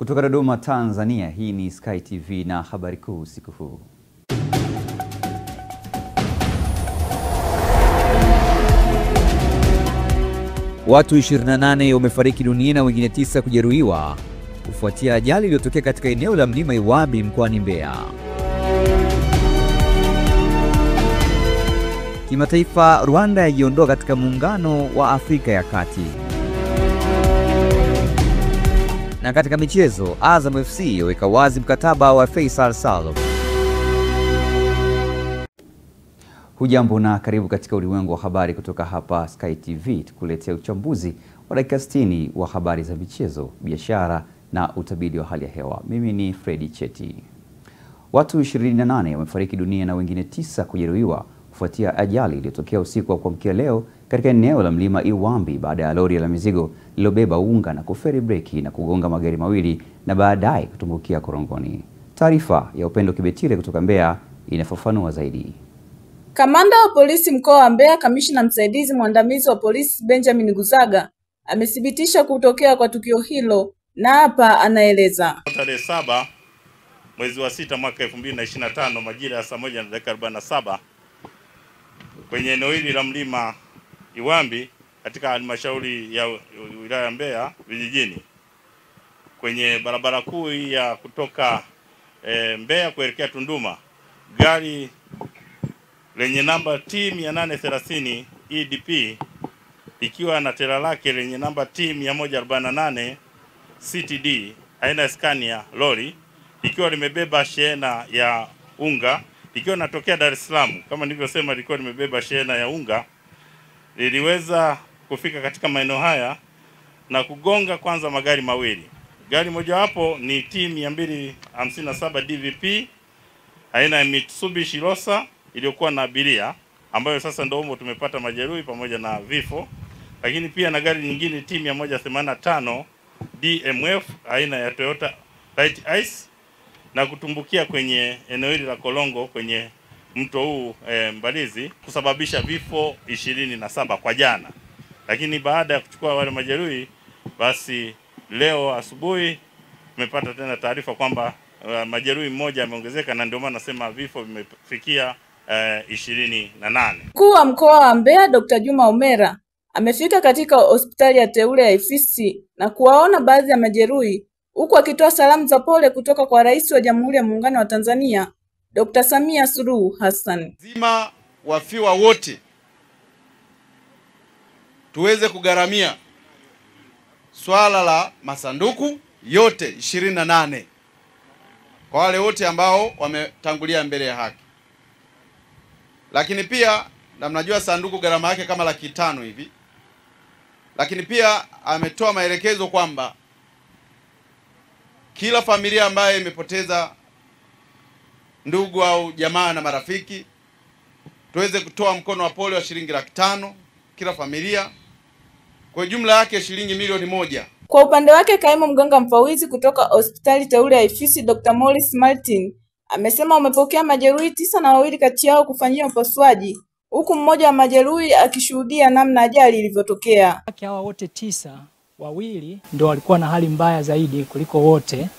Kutoka Dodoma, Tanzania, hii ni Sky TV na habari kuu usiku huu. Watu 28 wamefariki dunia na wengine 9 kujeruhiwa kufuatia ajali iliyotokea katika eneo la Mlima Iwambi mkoani Mbeya. Kimataifa, Rwanda yajiondoa katika muungano wa Afrika ya Kati. Na katika michezo, Azam FC yaweka wazi mkataba wa Faisal Salum. Hujambo na karibu katika ulimwengu wa habari kutoka hapa Sky TV, tukuletea uchambuzi wa dakika 60 wa habari za michezo, biashara na utabiri wa hali ya hewa. Mimi ni Freddy Cheti. Watu 28 wamefariki dunia na wengine 9 kujeruhiwa kufuatia ajali iliyotokea usiku wa kuamkia leo katika eneo la Mlima Iwambi baada ya lori la mizigo lililobeba unga na kuferi breki na kugonga magari mawili na baadaye kutumbukia korongoni. Taarifa ya Upendo Kibetile kutoka Mbeya inafafanua zaidi. Kamanda wa polisi mkoa wa Mbeya, kamishna msaidizi mwandamizi wa polisi Benjamin Guzaga amethibitisha kutokea kwa tukio hilo na hapa anaeleza. Tarehe 7 mwezi wa 6 mwaka 2025 majira ya saa 1:47 kwenye eneo hili la Mlima Iwambi katika halmashauri ya wilaya ya Mbeya vijijini, kwenye barabara kuu ya kutoka Mbeya kuelekea Tunduma, gari lenye namba T830 EDP ikiwa na tela lake lenye namba T148 CTD aina ya Scania lori ikiwa limebeba shehena ya unga ikiwa natokea Dar es Salaam. Kama nilivyosema, ilikuwa limebeba shehena ya unga, liliweza kufika katika maeneo haya na kugonga kwanza magari mawili. Gari mojawapo ni T257 DVP aina ya Mitsubishi Rosa iliyokuwa na abiria, ambayo sasa ndio humo tumepata majeruhi pamoja na vifo. Lakini pia na gari nyingine T185 DMF aina ya Toyota Light Ice na kutumbukia kwenye eneo hili la Kolongo kwenye mto huu Mbalizi, kusababisha vifo 27 kwa jana. Lakini baada ya kuchukua wale majeruhi, basi leo asubuhi tumepata tena taarifa kwamba majeruhi mmoja ameongezeka, na ndio maana nasema vifo vimefikia 28. Mkuu wa mkoa wa Mbeya Dr. Juma Omera amefika katika hospitali ya teule ya Ifisi na kuwaona baadhi ya majeruhi, huku akitoa salamu za pole kutoka kwa Rais wa Jamhuri ya Muungano wa Tanzania Dr. Samia Suluhu Hassan. Zima wafiwa wote tuweze kugharamia swala la masanduku yote 28 kwa wale wote ambao wametangulia mbele ya haki. Lakini pia na mnajua sanduku gharama yake kama $500,000 hivi. Lakini pia ametoa maelekezo kwamba kila familia ambaye imepoteza ndugu au jamaa na marafiki tuweze kutoa mkono wa pole wa shilingi $500,000 kila familia, kwa jumla yake shilingi milioni 1. Kwa upande wake, kaimu mganga mfawidhi kutoka hospitali teule ya Ifisi Dr. Morris Martin amesema wamepokea majeruhi 9 na 2 kati yao kufanyia upasuaji, huku mmoja wa majeruhi akishuhudia namna ajali ilivyotokea. Hawa wote 9, 2 ndio walikuwa na hali mbaya zaidi kuliko wote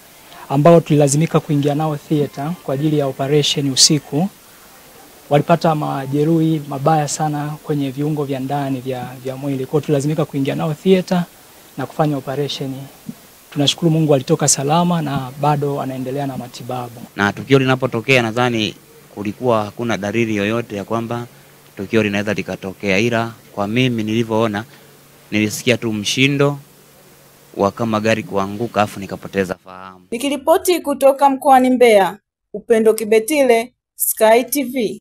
ambao tulilazimika kuingia nao theater kwa ajili ya operation usiku. Walipata majeruhi mabaya sana kwenye viungo vya ndani vya mwili. Kwa hiyo tulilazimika kuingia nao theater na kufanya operation. Tunashukuru Mungu alitoka salama na bado anaendelea na matibabu. Na tukio linapotokea, nadhani kulikuwa hakuna dalili yoyote ya kwamba tukio linaweza likatokea, ila kwa mimi nilivyoona nilisikia tu mshindo wa kama gari kuanguka afu nikapoteza fahamu. Nikiripoti kutoka mkoani Mbeya, Upendo Kibetile, Sky TV.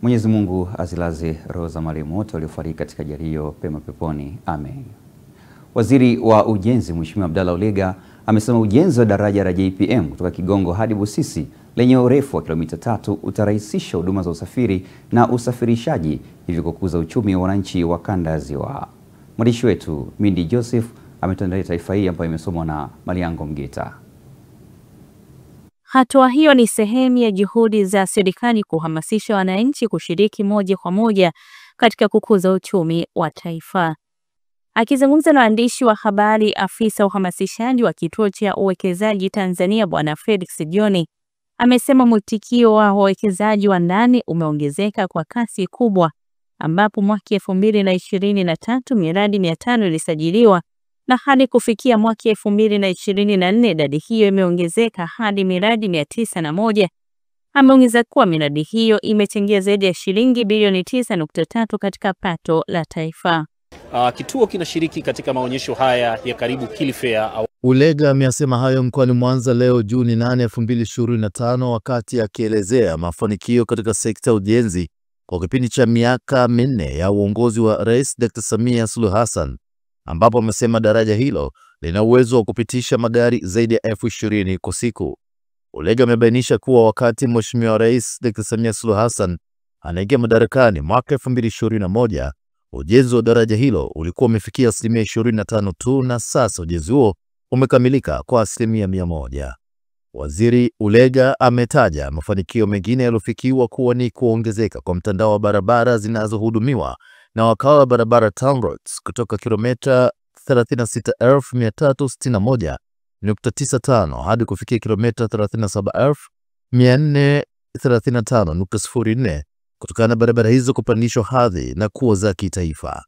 Mwenyezi Mungu azilaze roho za marehemu wote waliofariki katika ajali hiyo pema peponi. Amen. Waziri wa Ujenzi Mheshimiwa Abdalla Ulega amesema ujenzi wa daraja la JPM kutoka Kigongo hadi Busisi lenye urefu wa kilomita 3 utarahisisha huduma za usafiri na usafirishaji, hivyo kukuza uchumi wa wananchi wa kanda ya Ziwa. Mwandishi wetu Mindi Joseph ametuandalia taarifa hii ambayo imesomwa na Maliango Mgeta. Hatua hiyo ni sehemu ya juhudi za serikali kuhamasisha wananchi kushiriki moja kwa moja katika kukuza uchumi wa taifa. Akizungumza na waandishi wa habari, afisa uhamasishaji wa Kituo cha Uwekezaji Tanzania Bwana Felix John amesema mwitikio wa wawekezaji wa ndani umeongezeka kwa kasi kubwa, ambapo mwaka 2023 miradi 500 ilisajiliwa na hadi kufikia mwaka 2024 idadi hiyo imeongezeka hadi miradi 901. Ameongeza kuwa miradi hiyo imechangia zaidi ya shilingi bilioni 9.3 katika pato la taifa. Kituo kinashiriki katika maonyesho haya ya karibu Kili Fair. Ulega amesema hayo mkoani Mwanza leo Juni 8, 2025 wakati akielezea mafanikio katika sekta ya ujenzi kwa kipindi cha miaka 4 ya uongozi wa Rais Dr. Samia Suluhu Hassan, ambapo amesema daraja hilo lina uwezo wa kupitisha magari zaidi ya 20,000 kwa siku. Ulega amebainisha kuwa wakati Mheshimiwa Rais Dr. Samia Suluhu Hassan anaingia madarakani mwaka 2021, ujenzi wa daraja hilo ulikuwa umefikia 25% tu, na sasa ujenzi huo umekamilika kwa 100%. Waziri Ulega ametaja mafanikio mengine yaliyofikiwa kuwa ni kuongezeka kwa mtandao wa barabara zinazohudumiwa na wakala wa barabara TANROADS kutoka kilomita 36,461.95 hadi kufikia kilomita 37,435.04 kutokana na barabara hizo kupandishwa hadhi na kuwa za kitaifa.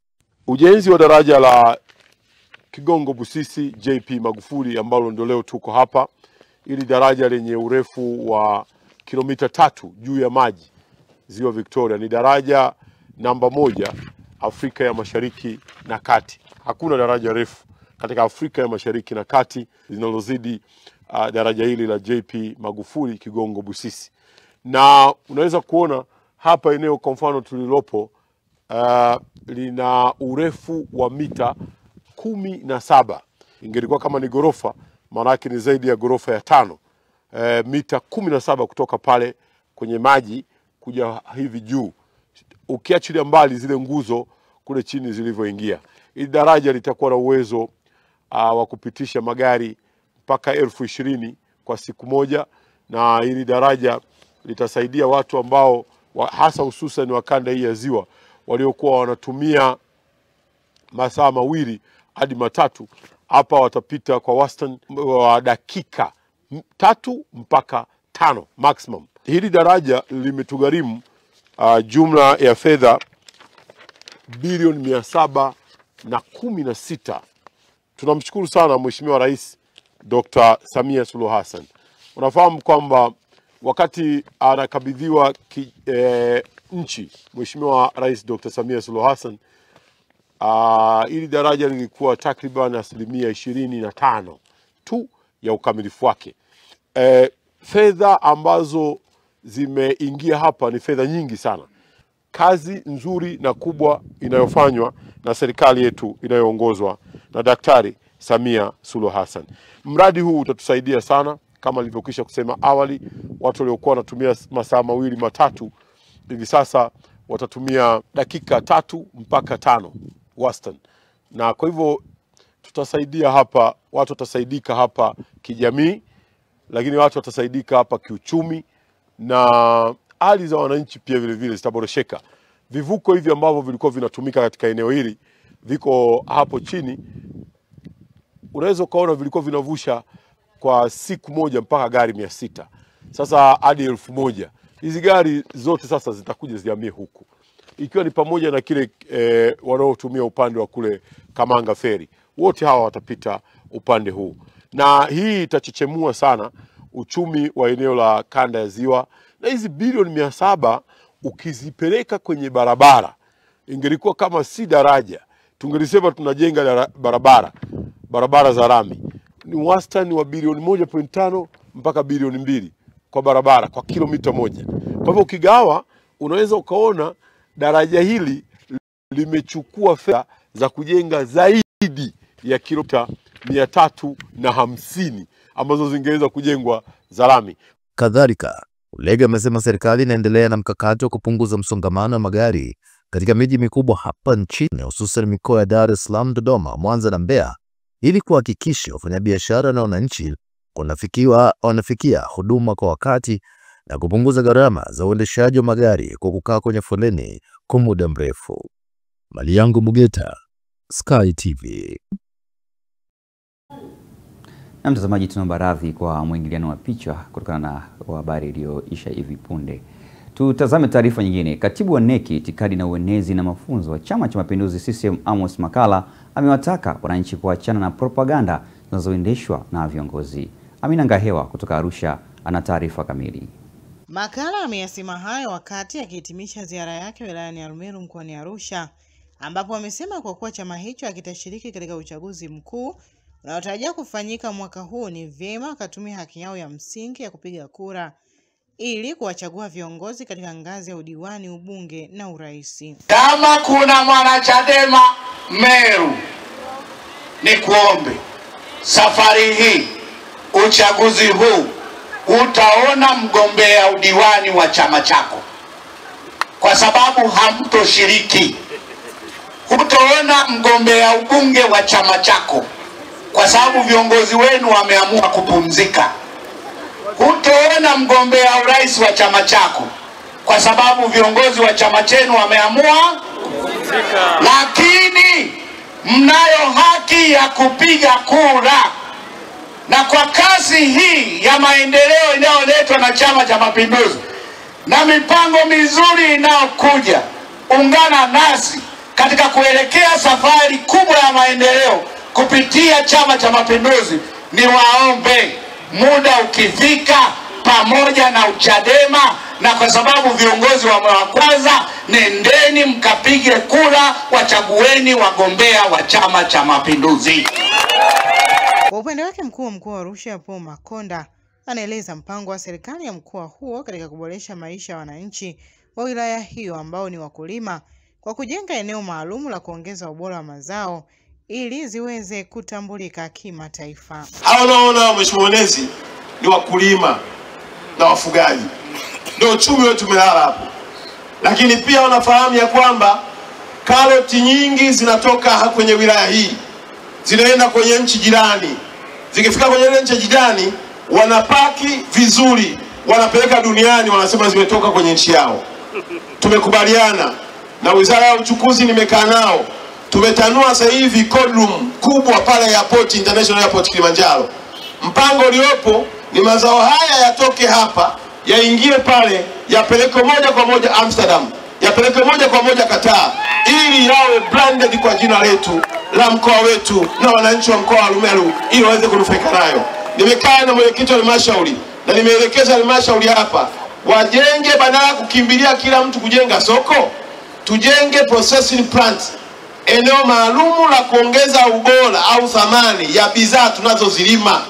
Ujenzi wa daraja la Kigongo Busisi JP Magufuli ambalo ndio leo tuko hapa, ili daraja lenye urefu wa kilomita 3 juu ya maji Ziwa Victoria, ni daraja namba 1 Afrika ya Mashariki na Kati. Hakuna daraja refu katika Afrika ya Mashariki na Kati linalozidi daraja hili la JP Magufuli Kigongo Busisi. Na unaweza kuona hapa eneo kwa mfano tulilopo lina urefu wa mita 17. Ingelikuwa kama ni gorofa, maana yake ni zaidi ya gorofa ya 5. Mita 17 kutoka pale kwenye maji kuja hivi juu, ukiachilia mbali zile nguzo kule chini zilivyoingia. Hili daraja litakuwa na uwezo wa kupitisha magari mpaka 20,000 kwa siku moja, na hili daraja litasaidia watu ambao hasa hususan wa kanda hii ya ziwa waliokuwa wanatumia masaa 2 hadi 3, hapa watapita kwa wastani wa dakika 3 mpaka 5 maximum. Hili daraja limetugharimu jumla ya fedha bilioni 716. Tunamshukuru sana Mheshimiwa Rais Dr. Samia Suluhu Hassan. Unafahamu kwamba wakati anakabidhiwa nchi Mheshimiwa Rais Dr. Samia Suluhu Hassan, hili daraja lilikuwa takriban 25% tu ya ukamilifu wake. Fedha ambazo zimeingia hapa ni fedha nyingi sana. Kazi nzuri na kubwa inayofanywa na serikali yetu inayoongozwa na Daktari Samia Suluhu Hassan. Mradi huu utatusaidia sana, kama nilivyokwisha kusema awali. Watu waliokuwa wanatumia masaa 2 matatu hivi sasa watatumia dakika 3 mpaka 5 wastani. Na kwa hivyo tutasaidia hapa, watu watasaidika hapa kijamii, lakini watu watasaidika hapa kiuchumi, na hali za wananchi pia vile vile zitaboresheka. Vivuko hivi ambavyo vilikuwa vinatumika katika eneo hili viko hapo chini, unaweza kuona vilikuwa vinavusha kwa siku moja mpaka gari 600, sasa hadi 1000. Hizi gari zote sasa zitakuja zihamie huku, ikiwa ni pamoja na kile wanaotumia upande wa kule Kamanga Ferry, wote hawa watapita upande huu, na hii itachechemua sana uchumi wa eneo la kanda ya ziwa. Na hizi bilioni 700 ukizipeleka kwenye barabara, ingelikuwa kama si daraja, tungelisema tunajenga barabara za rami, ni wastani wa bilioni 1.5 mpaka bilioni 2 kwa barabara kwa kilomita moja. Kwa hivyo ukigawa, unaweza ukaona daraja hili limechukua fedha za kujenga zaidi ya kilomita 350 ambazo zingeweza kujengwa za lami. Kadhalika, Ulega amesema serikali inaendelea na mkakati wa kupunguza msongamano wa magari katika miji mikubwa hapa nchini, hususan mikoa ya Dar es Salaam, Dodoma, Mwanza na Mbeya, ili kuhakikisha wafanyabiashara na wananchi wanafikia huduma kwa wakati na kupunguza gharama za uendeshaji wa magari kwa kukaa kwenye foleni kwa muda mrefu. Maliyango Mugeta, Sky TV. Na mtazamaji, tunaomba radhi kwa mwingiliano wa picha kutokana na habari iliyoisha hivi punde. Tutazame taarifa nyingine. Katibu wa NEC itikadi na uenezi na mafunzo wa Chama cha Mapinduzi CCM Amos Makalla amewataka wananchi kuachana na propaganda zinazoendeshwa na viongozi. Amina Ngahewa kutoka Arusha ana taarifa kamili. Makalla ameyasema hayo wakati akihitimisha ziara yake wilayani Arumeru mkoani Arusha, ambapo amesema kwa kuwa chama hicho hakitashiriki katika uchaguzi mkuu unaotarajiwa kufanyika mwaka huu, ni vyema akatumia haki yao ya msingi ya kupiga kura ili kuwachagua viongozi katika ngazi ya udiwani, ubunge na uraisi. Kama kuna mwanachadema Meru, ni kuombe safari hii, uchaguzi huu, utaona mgombea udiwani wa chama chako, kwa sababu hamtoshiriki. Utaona mgombea ubunge wa chama chako, kwa sababu viongozi wenu wameamua kupumzika. Utaona mgombea urais wa chama chako, kwa sababu viongozi wa chama chenu wameamua kupumzika. Lakini mnayo haki ya kupiga kura. Na kwa kasi hii ya maendeleo inayoletwa na Chama cha Mapinduzi na mipango mizuri inayokuja, ungana nasi katika kuelekea safari kubwa ya maendeleo kupitia Chama cha Mapinduzi. Ni waombe, muda ukifika, pamoja na Uchadema, na kwa sababu viongozi wamewakwaza, nendeni mkapige kura, wachagueni wagombea wa Chama cha Mapinduzi. Kwa upande wake, mkuu wa mkoa wa Arusha Paul Makonda anaeleza mpango wa serikali ya mkoa huo katika kuboresha maisha ya wananchi wa wilaya hiyo ambao ni wakulima, kwa kujenga eneo maalum la kuongeza ubora wa mazao ili ziweze kutambulika kimataifa. Hao naona Mheshimiwa Onezi ni wakulima na wafugaji, ndio uchumi wetu umelala hapo. Lakini pia wanafahamu ya kwamba karoti nyingi zinatoka kwenye wilaya hii zinaenda kwenye nchi jirani. Zikifika kwenye nchi jirani, wanapaki vizuri, wanapeleka duniani, wanasema zimetoka kwenye nchi yao. Tumekubaliana na Wizara ya Uchukuzi, nimekaa nao, tumetanua sasa hivi cold room kubwa pale airport, International Airport Kilimanjaro. Mpango uliopo ni mazao haya yatoke hapa, yaingie pale, yapeleke moja kwa moja Amsterdam, yapeleke moja kwa moja Qatar, ili yawe branded kwa jina letu la mkoa wetu na wananchi wa mkoa wa Arumeru ili waweze kunufaika nayo. Nimekaa na mwenyekiti wa halmashauri na nimeelekeza halmashauri hapa wajenge, badala ya kukimbilia kila mtu kujenga soko, tujenge processing plant, eneo maalumu la kuongeza ubora au thamani ya bidhaa tunazozilima,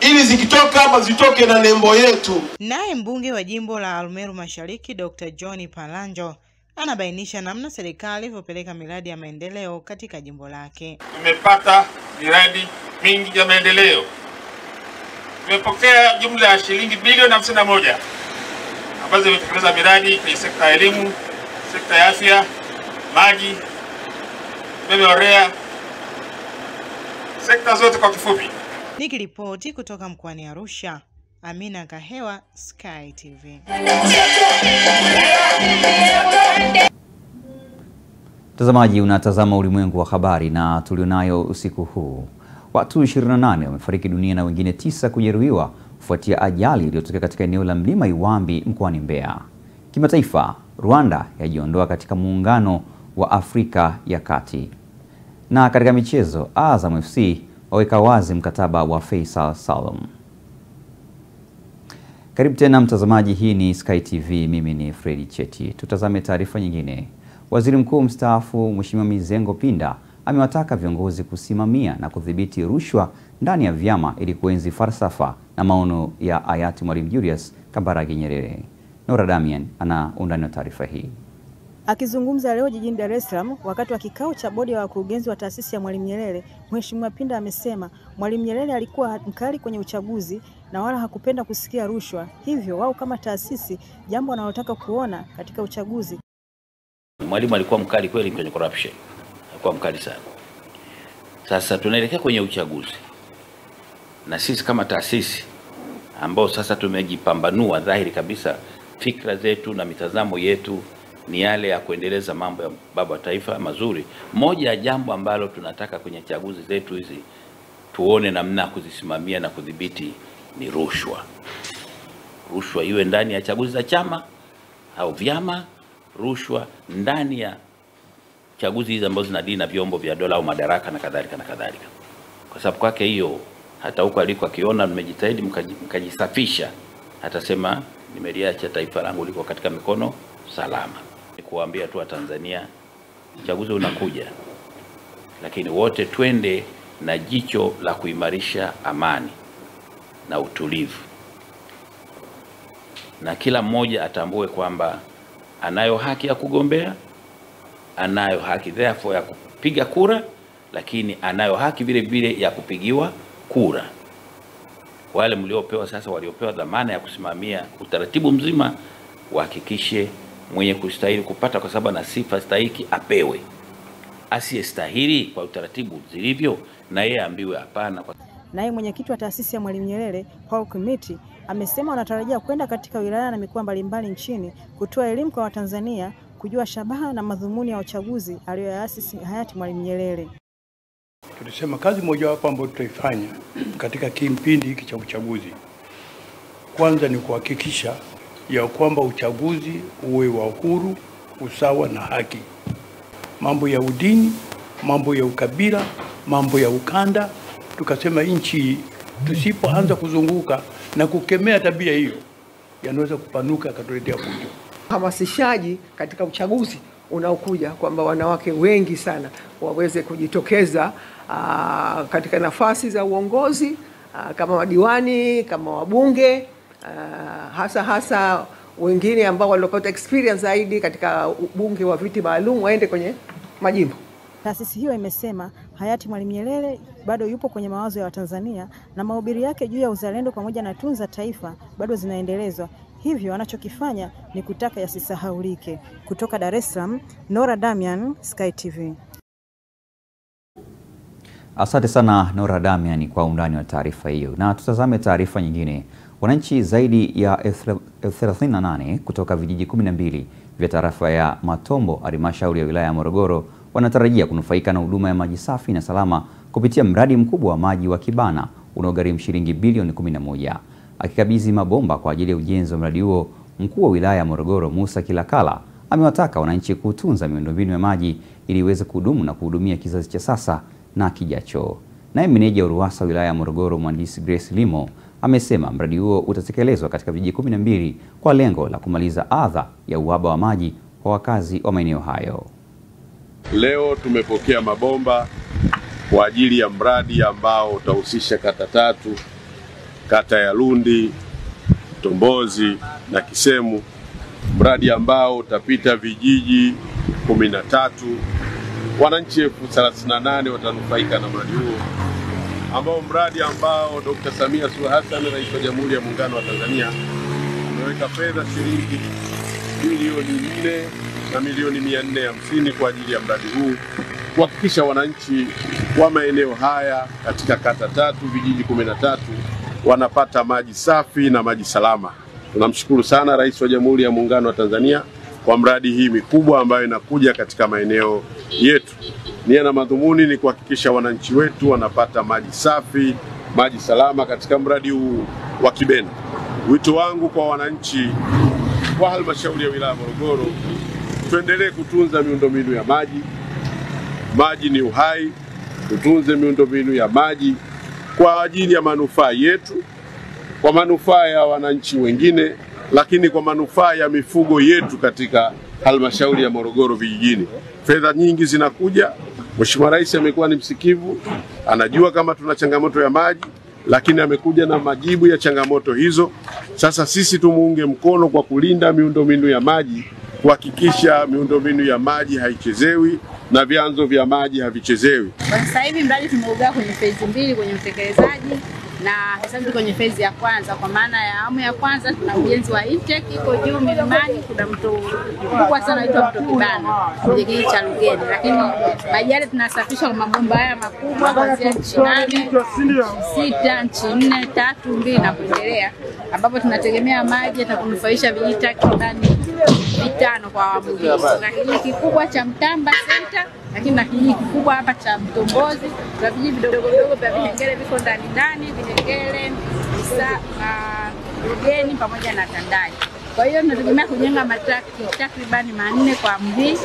ili zikitoka hapa zitoke na nembo yetu. Naye mbunge wa jimbo la Arumeru Mashariki Dr. John Palanjo anabainisha namna serikali ilivyopeleka miradi ya maendeleo katika jimbo lake. Tumepata miradi mingi ya maendeleo. Tumepokea jumla ya shilingi bilioni 51 ambazo zimetekeleza miradi kwenye sekta ya elimu, sekta ya afya, maji, umeme wa REA, sekta zote kwa kifupi. Nikiripoti kutoka mkoani Arusha, Amina Ngahewa, Sky TV. Mtazamaji, unatazama Ulimwengu wa Habari na tulionayo usiku huu. Watu 28 wamefariki dunia na wengine 9 kujeruhiwa kufuatia ajali iliyotokea katika eneo la Mlima Iwambi mkoani Mbeya. Kimataifa, Rwanda yajiondoa katika muungano wa Afrika ya Kati. Na katika michezo, Azam FC waweka wazi mkataba wa Faisal Salum. Karibu tena mtazamaji, hii ni Sky TV, mimi ni Freddy Cheti. Tutazame taarifa nyingine. Waziri Mkuu mstaafu Mheshimiwa Mizengo Pinda amewataka viongozi kusimamia na kudhibiti rushwa ndani ya vyama ili kuenzi falsafa na maono ya hayati Mwalimu Julius Kambarage Nyerere. Nora Damian ana undani wa taarifa hii. Akizungumza leo jijini Dar es Salaam wakati wa kikao cha bodi ya wakurugenzi wa taasisi ya Mwalimu Nyerere, Mheshimiwa Pinda amesema Mwalimu Nyerere alikuwa mkali kwenye uchaguzi na wala hakupenda kusikia rushwa. Hivyo wao kama taasisi, jambo wanalotaka kuona katika uchaguzi. Mwalimu alikuwa mkali kweli kwenye corruption. Alikuwa mkali sana. Sasa tunaelekea kwenye uchaguzi. Na sisi kama taasisi ambao sasa tumejipambanua dhahiri kabisa fikra zetu na mitazamo yetu ni yale ya kuendeleza mambo ya baba wa taifa mazuri. Moja ya jambo ambalo tunataka kwenye chaguzi zetu hizi tuone namna ya kuzisimamia na kudhibiti ni rushwa. Rushwa iwe ndani ya chaguzi za chama au vyama, rushwa ndani ya chaguzi hizi ambazo zinadili na vyombo vya dola au madaraka na kadhalika na kadhalika. Kwa sababu kwake hiyo, hata huko aliko akiona mmejitahidi mkajisafisha, atasema nimeliacha taifa langu liko katika mikono salama. Ni kuambia tu Tanzania, uchaguzi unakuja, lakini wote twende na jicho la kuimarisha amani na utulivu, na kila mmoja atambue kwamba anayo haki ya kugombea, anayo haki therefore ya kupiga kura, lakini anayo haki vile vile ya kupigiwa kura. Wale mliopewa sasa, waliopewa dhamana ya kusimamia utaratibu mzima, wahakikishe mwenye kustahili kupata kwa sababu na sifa stahiki apewe. Asiyestahili kwa utaratibu zilivyo, na yeye ambiwe hapana. Naye mwenyekiti wa taasisi ya Mwalimu Nyerere Paul Kimiti amesema wanatarajia kwenda katika wilaya na mikoa mbalimbali nchini kutoa elimu kwa Watanzania kujua shabaha na madhumuni ya uchaguzi aliyoyaasisi hayati Mwalimu Nyerere. Tulisema kazi mojawapo ambayo tutaifanya katika kipindi hiki cha uchaguzi, kwanza ni kuhakikisha ya kwamba uchaguzi uwe wa uhuru, usawa na haki. Mambo ya udini, mambo ya ukabila, mambo ya ukanda, tukasema nchi tusipoanza kuzunguka na kukemea tabia hiyo, yanaweza kupanuka katuletea fujo. Hamasishaji katika uchaguzi unaokuja kwamba wanawake wengi sana waweze kujitokeza katika nafasi za uongozi kama madiwani, kama wabunge, hasa wengine ambao walipata experience zaidi katika bunge wa viti maalum waende kwenye majimbo. Taasisi hiyo imesema hayati Mwalimu Nyerere bado yupo kwenye mawazo ya Watanzania na mahubiri yake juu ya uzalendo pamoja na tunza taifa bado zinaendelezwa. Hivyo anachokifanya ni kutaka yasisahaulike. Kutoka Dar es Salaam, Nora Damian, Sky TV. Asante sana Nora Damian kwa undani wa taarifa hiyo. Na tutazame taarifa nyingine. Wananchi zaidi ya 38 kutoka vijiji 12 vya tarafa ya Matombo, halmashauri ya wilaya ya Morogoro, wanatarajia kunufaika na huduma ya maji safi na salama kupitia mradi mkubwa wa maji wa Kibana unaogharimu shilingi bilioni 11. Akikabidhi mabomba kwa ajili ya ujenzi wa mradi huo, mkuu wa wilaya ya Morogoro Musa Kilakala amewataka wananchi kutunza miundombinu ya maji ili iweze kudumu na kuhudumia kizazi cha sasa na kijacho. Naye meneja wa RUWASA wilaya ya Morogoro Mhandisi Grace Limo amesema mradi huo utatekelezwa katika vijiji 12 kwa lengo la kumaliza adha ya uhaba wa maji kwa wakazi wa maeneo hayo. Leo tumepokea mabomba kwa ajili ya mradi ambao utahusisha kata 3, kata ya Lundi, Tombozi na Kisemu, mradi ambao utapita vijiji 13. Wananchi 38,000 watanufaika na mradi huo, mradi ambao Dr. Samia Suluhu Hassan, Rais wa Jamhuri ya Muungano wa Tanzania, ameweka fedha shilingi bilioni 4 na milioni 450 kwa ajili ya mradi huu kuhakikisha wananchi wa maeneo haya katika kata 3, vijiji 13 wanapata maji safi na maji salama. Tunamshukuru sana Rais wa Jamhuri ya Muungano wa Tanzania kwa mradi hii mikubwa ambayo inakuja katika maeneo yetu. Nia na madhumuni ni kuhakikisha wananchi wetu wanapata maji safi, maji salama katika mradi huu wa Kibena. Wito wangu kwa wananchi wa halmashauri ya wilaya Morogoro, tuendelee kutunza miundombinu ya maji. Maji ni uhai. Tutunze miundombinu ya maji kwa ajili ya manufaa yetu, kwa manufaa ya wananchi wengine, lakini kwa manufaa ya mifugo yetu katika halmashauri ya Morogoro vijijini. Fedha nyingi zinakuja. Mheshimiwa Rais amekuwa ni msikivu, anajua kama tuna changamoto ya maji, lakini amekuja na majibu ya changamoto hizo. Sasa sisi tumuunge mkono kwa kulinda miundombinu ya maji, kuhakikisha miundombinu ya maji haichezewi na vyanzo vya maji havichezewi. Kwa sasa hivi mradi tumeugawa kwenye phase 2 kwenye utekelezaji, na sasa tuko kwenye phase ya kwanza. Kwa maana ya awamu ya kwanza tuna ujenzi wa intake iko juu milimani, kuna mto mkubwa sana unaitwa mto Kibana kwenye kijiji cha Lugeni, lakini maji yale tunasafisha kwa mabomba haya makubwa kuanzia nchi 8, 6, nchi 4, 3, 2 na kuendelea. ambapo tunategemea maji yatakunufaisha vijiji takribani 5 kwa awamu hii. Na kijiji kikubwa cha Mtamba Center, lakini na kijiji kikubwa hapa cha Mtombozi, na vijiji vidogo vidogo vya Vihengele viko ndani, Vihengele, Rugeni pamoja na Tandai. Kwa hiyo tunategemea kujenga matraki takribani 4 kwa awamu hii.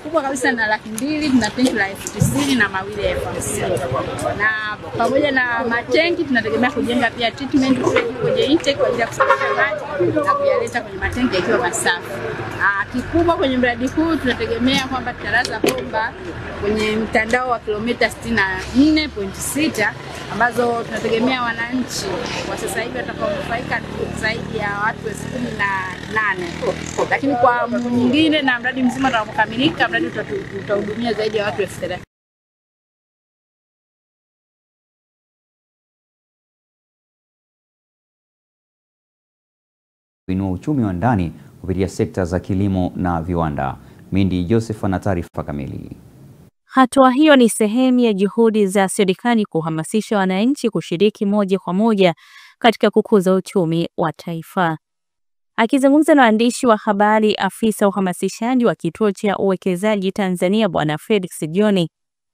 Kubwa kabisa na 200,000, tuna tenki la 90,000 na mawili ya 50,000. Na pamoja na matenki tunategemea kujenga pia treatment kwenye intake kwa ajili ya kusafisha maji na kuyaleta kwenye matenki yakiwa masafi. Kikubwa kwenye mradi huu tunategemea kwamba tutalaza bomba kwenye mtandao wa kilomita 64.6 ambazo tunategemea wananchi kwa sasa hivi watakaonufaika zaidi ya watu 18,000. Lakini kwa mwingine na mradi mzima utakapokamilika, mradi utahudumia zaidi ya watu 30,000. Kuinua uchumi wa ndani kupitia sekta za kilimo na viwanda. Mindi Joseph ana taarifa kamili. Hatua hiyo ni sehemu ya juhudi za serikali kuhamasisha wananchi kushiriki moja kwa moja katika kukuza uchumi wa taifa. Akizungumza na waandishi wa habari, afisa uhamasishaji wa Kituo cha Uwekezaji Tanzania Bwana Felix John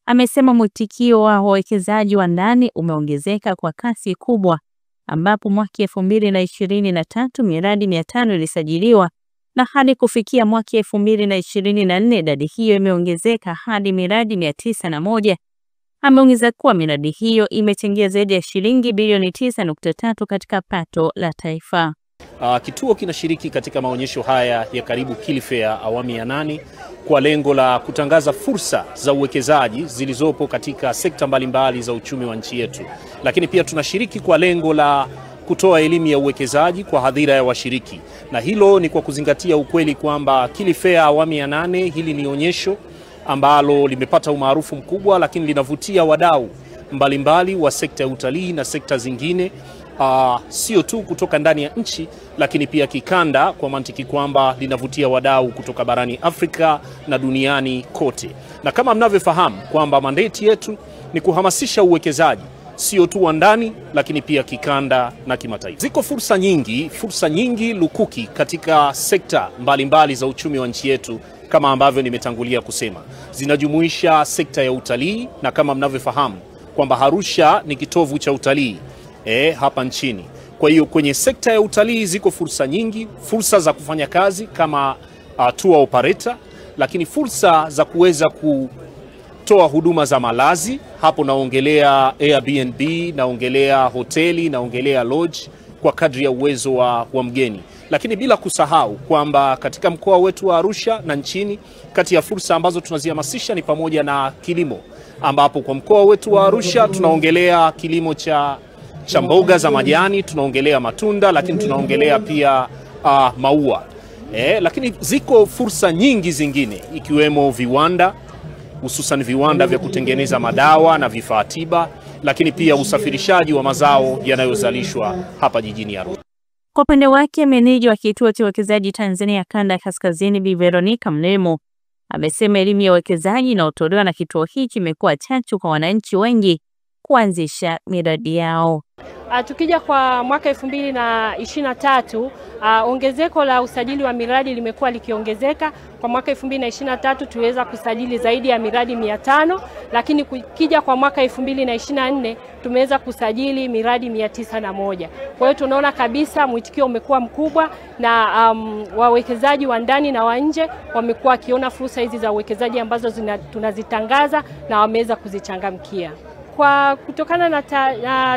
amesema mwitikio wa wawekezaji wa ndani umeongezeka kwa kasi kubwa, ambapo mwaka 2023 miradi 500 ilisajiliwa na hadi kufikia mwaka 2024 idadi hiyo imeongezeka hadi miradi 901. Ameongeza kuwa miradi hiyo imechangia zaidi ya shilingi bilioni 9.3 katika pato la taifa. Kituo kinashiriki katika maonyesho haya ya karibu Kilifair awamu ya 8 kwa lengo la kutangaza fursa za uwekezaji zilizopo katika sekta mbalimbali za uchumi wa nchi yetu. Lakini pia tunashiriki kwa lengo la kutoa elimu ya uwekezaji kwa hadhira ya washiriki. Na hilo ni kwa kuzingatia ukweli kwamba Kilifair awamu ya 8 hili ni onyesho ambalo limepata umaarufu mkubwa, lakini linavutia wadau mbalimbali wa sekta ya utalii na sekta zingine, sio tu kutoka ndani ya nchi lakini pia kikanda, kwa mantiki kwamba linavutia wadau kutoka barani Afrika na duniani kote. Na kama mnavyofahamu kwamba mandate yetu ni kuhamasisha uwekezaji sio tu wa ndani lakini pia kikanda na kimataifa. Ziko fursa nyingi lukuki katika sekta mbalimbali za uchumi wa nchi yetu kama ambavyo nimetangulia kusema. Zinajumuisha sekta ya utalii, na kama mnavyofahamu kwamba Arusha ni kitovu cha utalii hapa nchini. Kwa hiyo kwenye sekta ya utalii ziko fursa nyingi, fursa za kufanya kazi kama tour operator, lakini fursa za kuweza kutoa huduma za malazi. Hapo naongelea Airbnb, naongelea hoteli, naongelea lodge kwa kadri ya uwezo wa mgeni. Lakini bila kusahau kwamba katika mkoa wetu wa Arusha na nchini, kati ya fursa ambazo tunazihamasisha ni pamoja na kilimo, ambapo kwa mkoa wetu wa Arusha tunaongelea kilimo cha mboga za majani, tunaongelea matunda, lakini tunaongelea pia maua. Lakini ziko fursa nyingi zingine ikiwemo viwanda, hususan viwanda vya kutengeneza madawa na vifaa tiba, lakini pia usafirishaji wa mazao yanayozalishwa hapa jijini Arusha. Kwa upande wake, meneja wa Kituo cha Uwekezaji Tanzania Kanda ya Kaskazini Bi Veronica Mlemo amesema elimu ya uwekezaji inayotolewa na kituo hiki imekuwa chachu kwa wananchi wengi kuanzisha miradi yao. Tukija kwa mwaka 2023, ongezeko la usajili wa miradi limekuwa likiongezeka. Kwa mwaka 2023 tuliweza kusajili zaidi ya miradi 500, lakini kukija kwa mwaka 2024 tumeweza kusajili miradi 901. Kwa hiyo tunaona kabisa mwitikio umekuwa mkubwa, na wawekezaji wa ndani na wa nje wamekuwa wakiona fursa hizi za uwekezaji ambazo tunazitangaza na wameweza kuzichangamkia. Kwa kutokana na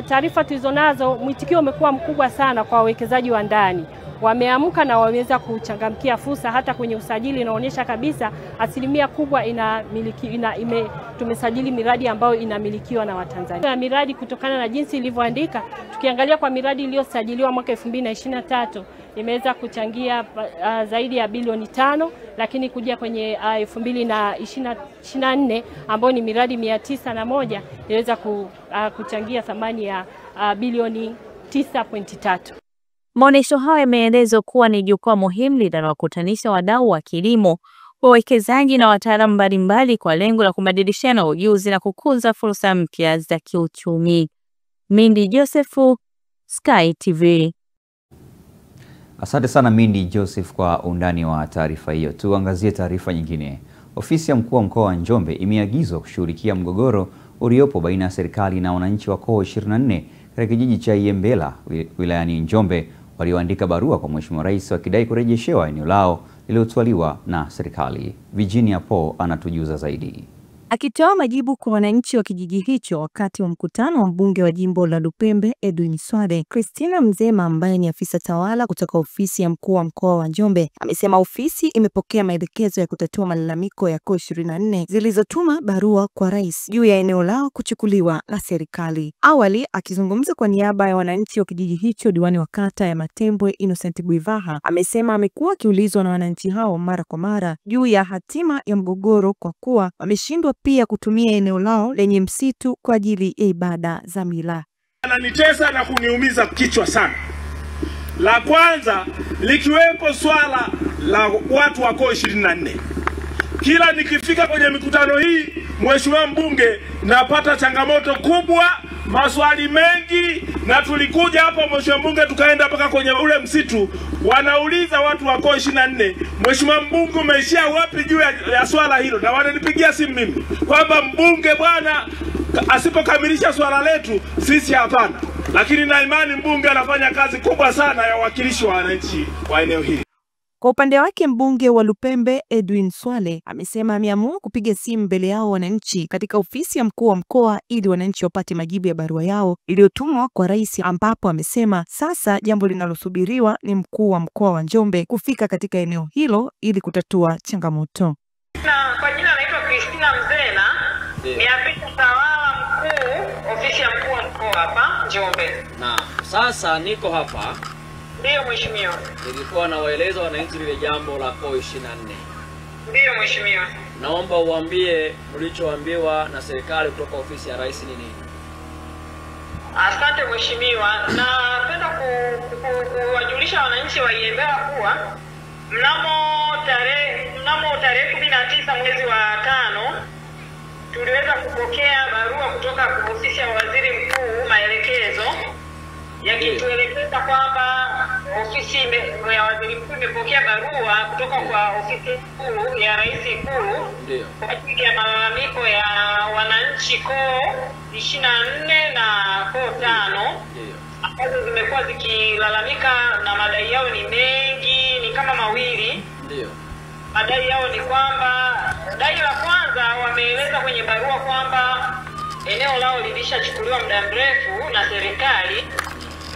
taarifa tulizonazo, mwitikio umekuwa mkubwa sana kwa wawekezaji wa ndani. Wameamka na wameweza kuchangamkia fursa. Hata kwenye usajili inaonyesha kabisa asilimia kubwa tumesajili miradi ambayo inamilikiwa na Watanzania. Miradi kutokana na jinsi ilivyoandika, tukiangalia kwa miradi iliyosajiliwa mwaka 2023 imeweza kuchangia zaidi ya bilioni 5, lakini kuja kwenye 2024 ambayo ni miradi 901 iliweza kuchangia thamani ya bilioni 9.3. Maonesho hayo yameelezwa kuwa ni jukwaa muhimu linalowakutanisha wadau wa kilimo, wawekezaji na wataalamu mbalimbali kwa lengo la kubadilishana ujuzi na kukuza fursa mpya za kiuchumi. Mindi Joseph, Sky TV. Asante sana Mindi Joseph kwa undani wa taarifa hiyo. Tuangazie taarifa nyingine. Ofisi ya mkuu wa mkoa wa Njombe imeagizwa kushughulikia mgogoro uliopo baina ya serikali na wananchi wa koo 24 katika kijiji cha Iyembela wilayani Njombe walioandika barua kwa Mheshimiwa Rais wakidai kurejeshewa eneo lao lililotwaliwa na serikali. Virginia Paul anatujuza zaidi. Akitoa majibu kwa wananchi wa kijiji hicho wakati wa mkutano wa mbunge wa jimbo la Lupembe Edwin Swade, Christina Mzema ambaye ni afisa tawala kutoka ofisi ya mkuu wa mkoa wa Njombe amesema ofisi imepokea maelekezo ya kutatua malalamiko ya koo 24 zilizotuma barua kwa rais juu ya eneo lao kuchukuliwa na serikali. Awali akizungumza kwa niaba ya wananchi wa kijiji hicho, diwani wa kata ya Matembwe Innocent Buivaha amesema amekuwa akiulizwa na wananchi hao mara kwa mara juu ya hatima ya mgogoro kwa kuwa wameshindwa pia kutumia eneo lao lenye msitu kwa ajili ya ibada za mila. Ananitesa na kuniumiza kichwa sana. La kwanza likiwepo swala la watu wa koo 24. Kila nikifika kwenye mikutano hii, Mheshimiwa mbunge, napata changamoto kubwa, maswali mengi, na tulikuja hapa Mheshimiwa mbunge tukaenda mpaka kwenye ule msitu, wanauliza watu wa koo 24, Mheshimiwa mbunge umeishia wapi juu ya swala hilo, na wananipigia simu mimi kwamba mbunge bwana asipokamilisha swala letu sisi hapana. Lakini na imani mbunge anafanya kazi kubwa sana ya uwakilishi wa wananchi wa eneo hili. Kwa upande wake mbunge wa Lupembe Edwin Swale amesema ameamua kupiga simu mbele yao wananchi katika ofisi ya mkuu wa mkoa ili wananchi wapate majibu ya barua yao iliyotumwa kwa rais, ambapo amesema sasa jambo linalosubiriwa ni mkuu wa mkoa wa Njombe kufika katika eneo hilo ili kutatua changamoto. Na kwa jina naitwa Christina Mzena, ni afisa tawala mkuu ofisi ya mkuu wa mkoa hapa Njombe. Na sasa niko hapa. Ndiyo mheshimiwa. Nilikuwa nawaeleza wananchi lile jambo la koo 24. Ndiyo mheshimiwa. Naomba uambie mlichoambiwa na serikali kutoka ofisi ya rais ni nini? Asante mheshimiwa. Napenda kuwajulisha wananchi wa Iyembela kuwa mnamo tarehe 19 mwezi wa 5 tuliweza kupokea barua kutoka kwa ofisi ya waziri mkuu, maelekezo yakituelekeza kwamba ofisi ya waziri mkuu imepokea barua kutoka kwa ofisi kuu ya rais Ikulu kwa ajili ya malalamiko ya wananchi koo 24 na koo 5 ambazo zimekuwa zikilalamika, na madai yao ni mengi, ni kama mawili. Madai yao ni kwamba, dai la kwanza wameeleza kwenye barua kwamba eneo lao lilishachukuliwa muda mrefu na serikali,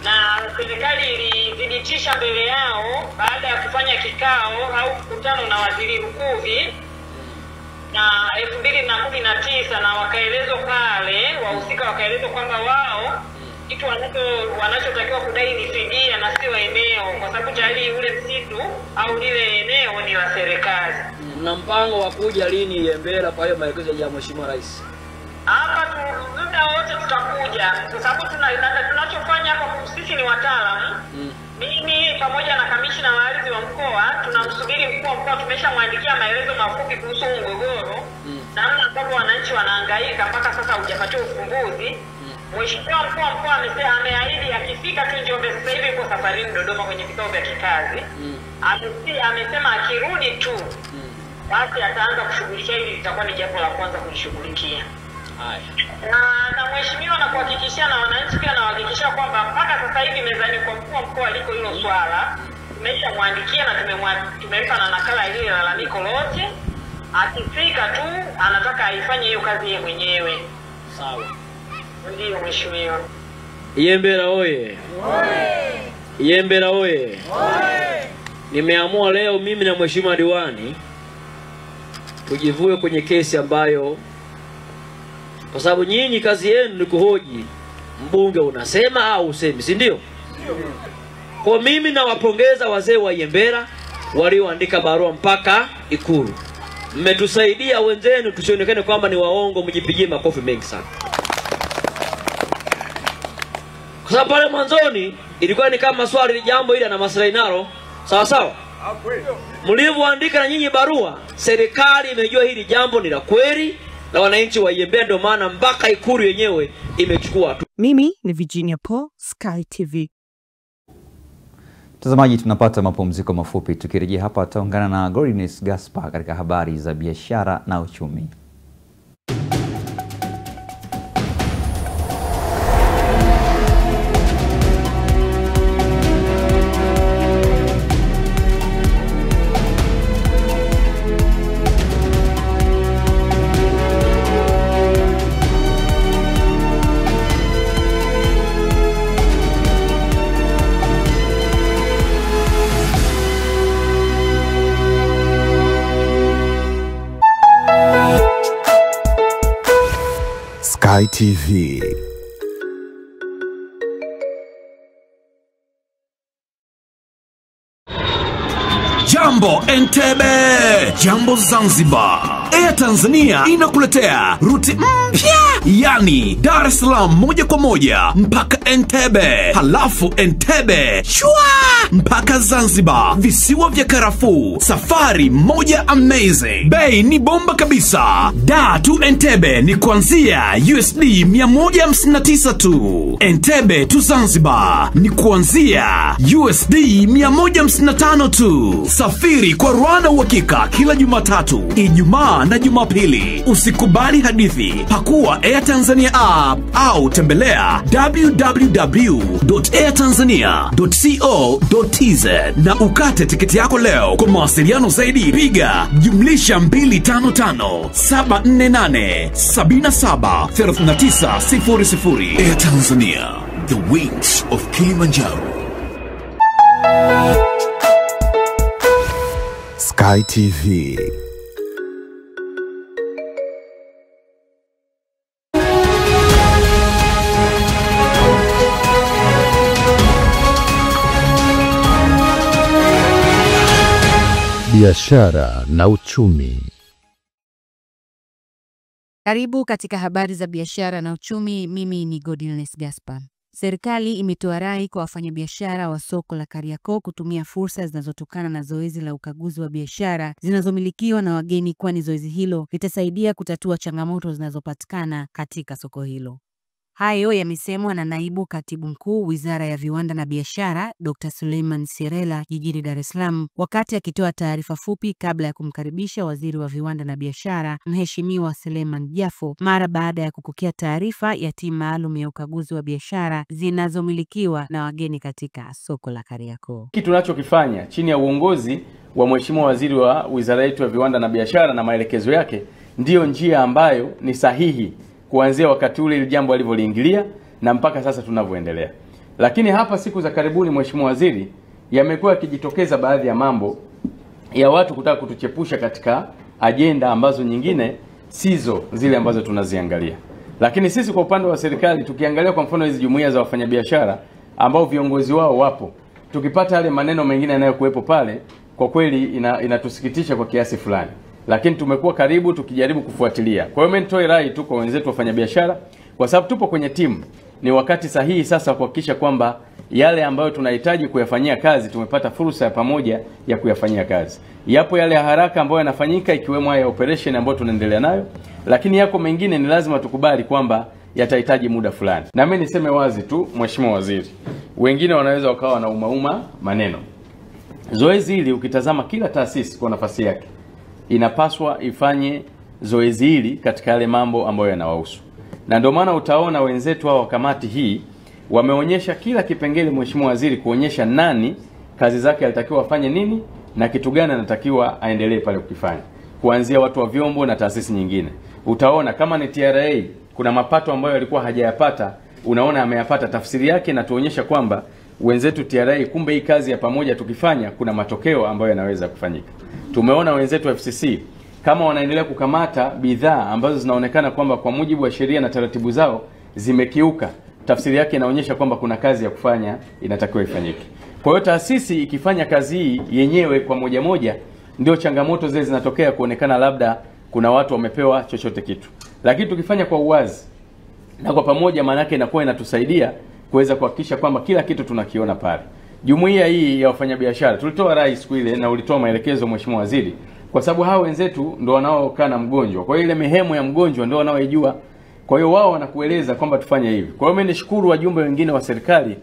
na serikali ilithibitisha mbele yao baada ya kufanya kikao au mkutano na waziri Lukuvi na 2019, na wakaelezwa pale, wahusika wakaelezwa kwamba wao kitu wanachotakiwa kudai ni fidia na sio eneo, kwa sababu tayari ule msitu au lile eneo ni la serikali. Mna mpango wa kuja lini Iyembela kwa hiyo maelekezo ya Mheshimiwa Rais? Hapa muda wote tutakuja, kwa sababu tunachofanya hapa sisi ni wataalamu. Mimi pamoja na kamishna wa ardhi wa mkoa tunamsubiri mkuu wa mkoa, tumeshamwandikia maelezo mafupi kuhusu mgogoro namna ambavyo wananchi wanahangaika mpaka sasa hujapatiwa ufumbuzi. Mheshimiwa mkuu wa mkoa ameahidi akifika tu Njombe, sasa hivi yuko safarini Dodoma kwenye vikao vya kikazi. Amesema akirudi tu basi ataanza kushughulikia hili, litakuwa ni jambo la kwanza kulishughulikia. Na mheshimiwa, na kuhakikishia na wananchi pia, na kwamba mpaka sasa hivi mezani kwa mkuu wa mkoa liko hilo swala, tumeshamwandikia na tumempa na nakala ile lalamiko lote. Akifika tu anataka aifanye hiyo kazi yeye mwenyewe. Sawa. Ndio mheshimiwa. Iyembela oye. Iyembela oye. Nimeamua leo mimi na mheshimiwa diwani tujivue kwenye kesi ambayo, kwa sababu nyinyi kazi yenu ni kuhoji mbunge unasema au usemi, si ndio? Kwa mimi nawapongeza wazee wa Iyembela walioandika barua mpaka Ikulu. Mmetusaidia wenzenu tusionekane kwamba ni waongo, mjipigie makofi mengi sana. Kwa sababu pale mwanzoni ilikuwa ni kama swali ni jambo ile na maslahi nalo. Sawa sawa? Mlivyoandika na nyinyi barua, serikali imejua hili jambo ni la kweli na wananchi wa Iyembela, ndio maana mpaka Ikulu yenyewe imechukua tu. Mimi ni Virginia Paul, Sky TV. Mtazamaji, tunapata mapumziko mafupi. Tukirejea hapa tutaungana na Godiness Gaspar katika habari za biashara na uchumi. Sky TV. Jambo Entebbe, jambo Zanzibar. Air Tanzania inakuletea ruti mpya, yani Dar es Salaam moja kwa moja mpaka Entebbe, halafu Entebbe shwa mpaka Zanzibar, visiwa vya karafuu. Safari moja amazing, bei ni bomba kabisa. Dar to Entebbe ni kuanzia USD 159 tu. Entebbe to Zanzibar ni kuanzia USD 155 tu. Safiri kwa Rwanda uhakika kila Jumatatu, Ijumaa na Jumapili. Usikubali hadithi. Pakua Air Tanzania app au tembelea www.airtanzania.co.tz na ukate tiketi yako leo. Kwa mawasiliano zaidi piga +255 748 77 3900. Air Tanzania, the wings of Kilimanjaro. Sky TV. Biashara na uchumi. Karibu katika habari za biashara na uchumi. Mimi ni Godiness Gaspar. Serikali imetoa rai kwa wafanyabiashara wa soko la Kariakoo kutumia fursa zinazotokana na zoezi la ukaguzi wa biashara zinazomilikiwa na wageni, kwani zoezi hilo litasaidia kutatua changamoto zinazopatikana katika soko hilo. Hayo yamesemwa na Naibu Katibu Mkuu Wizara ya Viwanda na Biashara, Dr. Suleiman Sirela jijini Dar es Salaam wakati akitoa taarifa fupi kabla ya kumkaribisha Waziri wa Viwanda na Biashara, Mheshimiwa Suleiman Jafo, mara baada ya kupokea taarifa ya timu maalum ya ukaguzi wa biashara zinazomilikiwa na wageni katika soko la Kariakoo. Kitu tunachokifanya chini ya uongozi wa Mheshimiwa Waziri wa Wizara yetu ya Viwanda na Biashara na maelekezo yake ndiyo njia ambayo ni sahihi kuanzia wakati ule ile jambo alivyoliingilia na mpaka sasa tunavyoendelea. Lakini hapa siku za karibuni, Mheshimiwa Waziri, yamekuwa yakijitokeza baadhi ya mambo ya watu kutaka kutuchepusha katika ajenda ambazo nyingine sizo zile ambazo tunaziangalia. Lakini sisi kwa upande wa serikali tukiangalia kwa mfano hizi jumuiya za wafanyabiashara ambao viongozi wao wapo, tukipata yale maneno mengine yanayokuwepo pale, kwa kweli inatusikitisha kwa kiasi fulani. Lakini tumekuwa karibu tukijaribu kufuatilia. Kwa hiyo mimi nitoe rai tu kwa wenzetu wafanyabiashara, kwa sababu tupo kwenye timu, ni wakati sahihi sasa kuhakikisha kwamba yale ambayo tunahitaji kuyafanyia kazi tumepata fursa ya pamoja ya kuyafanyia kazi. Yapo yale haraka ambayo yanafanyika ikiwemo haya operation ambayo tunaendelea nayo, lakini yako mengine ni lazima tukubali kwamba yatahitaji muda fulani. Na mimi niseme wazi tu, Mheshimiwa Waziri, wengine wanaweza wakawa na umauma maneno. Zoezi hili ukitazama kila taasisi kwa nafasi yake inapaswa ifanye zoezi hili katika yale mambo ambayo yanawahusu. Na ndio maana utaona wenzetu hao wa kamati hii wameonyesha kila kipengele, Mheshimiwa Waziri, kuonyesha nani kazi zake alitakiwa afanye nini na kitu gani anatakiwa aendelee pale kukifanya. Kuanzia watu wa vyombo na taasisi nyingine. Utaona kama ni TRA kuna mapato ambayo alikuwa hajayapata, unaona ameyapata. Tafsiri yake na tuonyesha kwamba wenzetu TRA, kumbe hii kazi ya pamoja tukifanya kuna matokeo ambayo yanaweza kufanyika. Tumeona wenzetu FCC kama wanaendelea kukamata bidhaa ambazo zinaonekana kwamba kwa mujibu wa sheria na taratibu zao zimekiuka, tafsiri yake inaonyesha kwamba kuna kazi ya kufanya inatakiwa ifanyike. Kwa hiyo taasisi ikifanya kazi hii yenyewe kwa moja moja, ndio changamoto zile zinatokea kuonekana labda kuna watu wamepewa chochote kitu. Lakini tukifanya kwa uwazi na kwa pamoja, maana yake inakuwa inatusaidia kuweza kuhakikisha kwamba kila kitu tunakiona pale. Jumuiya hii ya wafanyabiashara tulitoa rai siku ile na ulitoa maelekezo, Mheshimiwa Waziri, kwa sababu hao wenzetu ndio wanaokaa na mgonjwa. Kwa hiyo ile mihemo ya mgonjwa ndio wanaoijua. Kwa hiyo wao wanakueleza kwamba tufanye hivi. Kwa hiyo mimi nishukuru wajumbe wengine wa serikali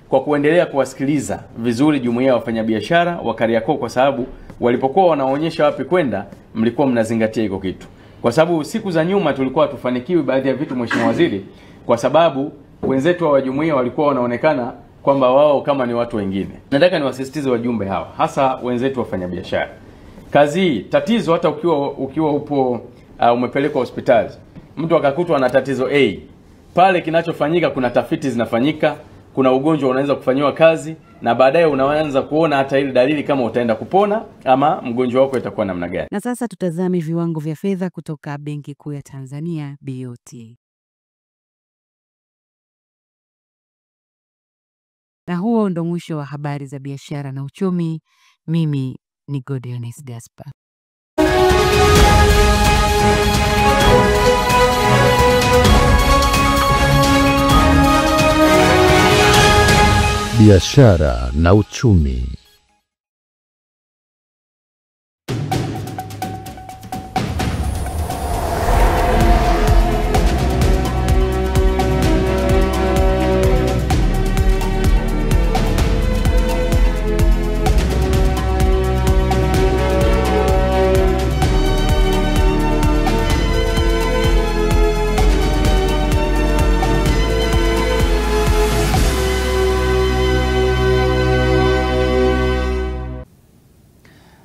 kwa kuendelea kuwasikiliza vizuri jumuiya ya wafanyabiashara wa Kariakoo, kwa sababu walipokuwa wanaonyesha wapi kwenda, mlikuwa mnazingatia hiko kitu. Kwa sababu siku za nyuma tulikuwa tufanikiwi baadhi ya vitu, Mheshimiwa Waziri, kwa sababu wenzetu wa jumuiya walikuwa wanaonekana kwamba wao kama ni watu wengine. Nataka niwasisitize wajumbe hawa, hasa wenzetu wafanyabiashara. Kazi hii, tatizo hata ukiwa upo umepelekwa hospitali, mtu akakutwa na tatizo A, pale kinachofanyika kuna tafiti zinafanyika, kuna ugonjwa unaweza kufanywa kazi, na baadaye unaanza kuona hata ile dalili kama utaenda kupona ama mgonjwa wako itakuwa namna gani. Na sasa tutazame viwango vya fedha kutoka Benki Kuu ya Tanzania BOT. Na huo ndo mwisho wa habari za biashara na uchumi. Mimi ni Godilnes Gaspar. Biashara na uchumi.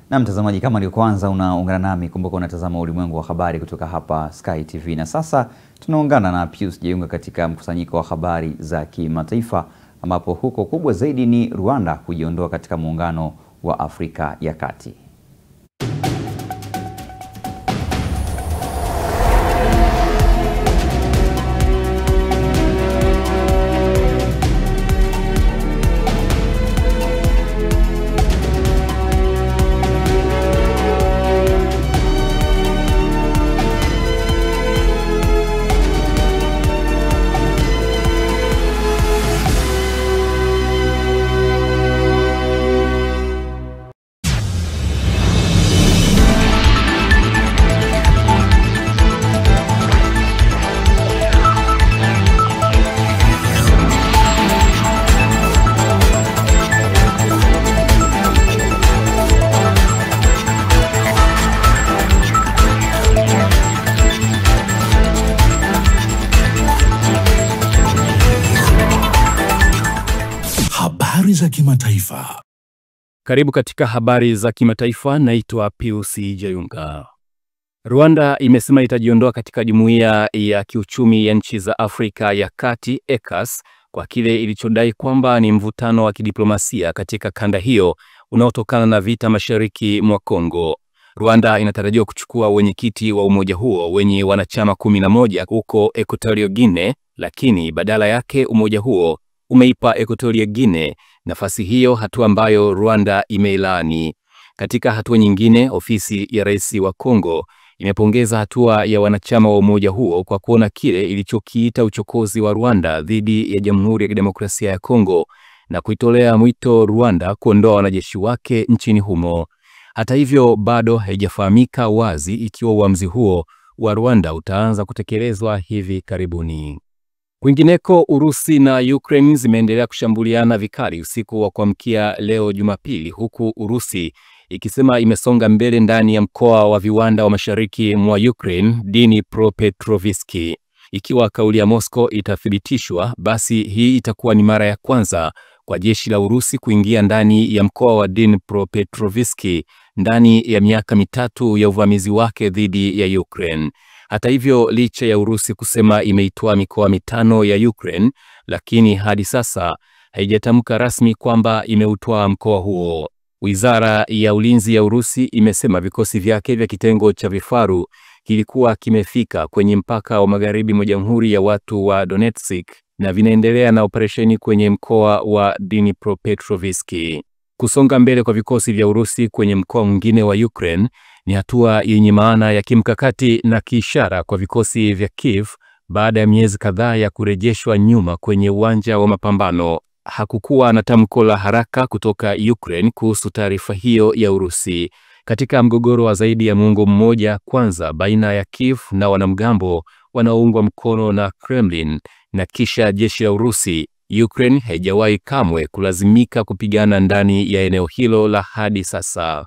Na mtazamaji, kama ndio kwanza unaungana nami, kumbuka unatazama ulimwengu wa habari kutoka hapa Sky TV. Na sasa tunaungana na Pius Jeyunga katika mkusanyiko wa habari za kimataifa, ambapo huko kubwa zaidi ni Rwanda kujiondoa katika muungano wa Afrika ya Kati. Habari za kimataifa. Karibu katika habari za kimataifa, naitwa Pius Jeyunga. Rwanda imesema itajiondoa katika jumuiya ya kiuchumi ya nchi za Afrika ya Kati ECOWAS kwa kile ilichodai kwamba ni mvutano wa kidiplomasia katika kanda hiyo unaotokana na vita mashariki mwa Kongo. Rwanda inatarajiwa kuchukua wenyekiti wa umoja huo wenye wanachama 11 huko Equatorial Guinea, lakini badala yake umoja huo umeipa Equatorial Guinea nafasi hiyo, hatua ambayo Rwanda imeilaani. Katika hatua nyingine, ofisi ya rais wa Kongo imepongeza hatua ya wanachama wa umoja huo kwa kuona kile ilichokiita uchokozi wa Rwanda dhidi ya Jamhuri ya Kidemokrasia ya Kongo na kuitolea mwito Rwanda kuondoa wanajeshi wake nchini humo. Hata hivyo, bado haijafahamika wazi ikiwa uamuzi huo wa Rwanda utaanza kutekelezwa hivi karibuni. Kwingineko, Urusi na Ukraine zimeendelea kushambuliana vikali usiku wa kuamkia leo Jumapili, huku Urusi ikisema imesonga mbele ndani ya mkoa wa viwanda wa mashariki mwa Ukraine, Dnipropetrovsk. Ikiwa kauli ya Moscow itathibitishwa, basi hii itakuwa ni mara ya kwanza kwa jeshi la Urusi kuingia ndani ya mkoa wa Dnipropetrovsk ndani ya miaka mitatu ya uvamizi wake dhidi ya Ukraine. Hata hivyo, licha ya Urusi kusema imeitoa mikoa mitano ya Ukraine, lakini hadi sasa haijatamka rasmi kwamba imeutoa mkoa huo. Wizara ya ulinzi ya Urusi imesema vikosi vyake vya kitengo cha vifaru kilikuwa kimefika kwenye mpaka wa magharibi mwa Jamhuri ya Watu wa Donetsk na vinaendelea na operesheni kwenye mkoa wa Dnipropetrovsk. Kusonga mbele kwa vikosi vya Urusi kwenye mkoa mwingine wa Ukraine ni hatua yenye maana ya kimkakati na kiishara kwa vikosi vya Kiev baada ya miezi kadhaa ya kurejeshwa nyuma kwenye uwanja wa mapambano. Hakukuwa na tamko la haraka kutoka Ukraine kuhusu taarifa hiyo ya Urusi. Katika mgogoro wa zaidi ya muongo mmoja kwanza baina ya Kiev na wanamgambo wanaoungwa mkono na Kremlin na kisha jeshi la Urusi, Ukraine haijawahi kamwe kulazimika kupigana ndani ya eneo hilo la hadi sasa.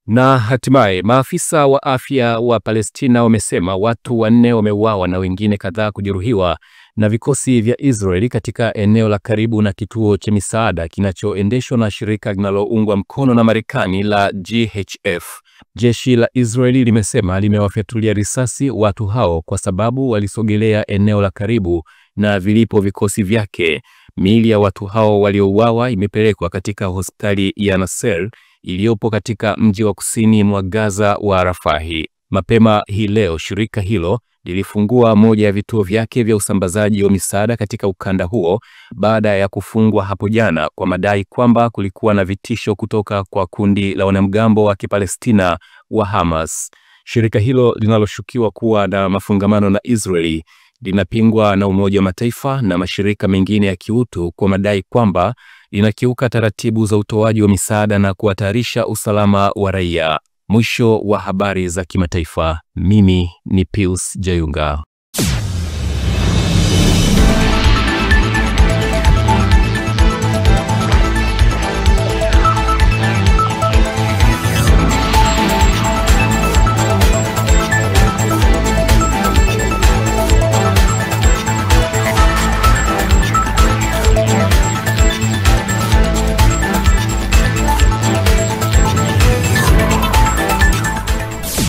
Na hatimaye maafisa wa afya wa Palestina wamesema watu 4 wameuawa na wengine kadhaa kujeruhiwa na vikosi vya Israeli katika eneo la karibu na kituo cha misaada kinachoendeshwa na shirika linaloungwa mkono na Marekani la GHF. Jeshi la Israeli limesema limewafyatulia risasi watu hao kwa sababu walisogelea eneo la karibu na vilipo vikosi vyake. Miili ya watu hao waliouawa imepelekwa katika hospitali ya Nasser iliyopo katika mji wa kusini mwa Gaza wa Rafahi. Mapema hii leo shirika hilo lilifungua moja ya vituo vyake vya usambazaji wa misaada katika ukanda huo baada ya kufungwa hapo jana kwa madai kwamba kulikuwa na vitisho kutoka kwa kundi la wanamgambo wa Kipalestina wa Hamas. Shirika hilo linaloshukiwa kuwa na mafungamano na Israeli linapingwa na Umoja wa Mataifa na mashirika mengine ya kiutu kwa madai kwamba linakiuka taratibu za utoaji wa misaada na kuhatarisha usalama wa raia. Mwisho wa habari za kimataifa. Mimi ni Pius Jayunga.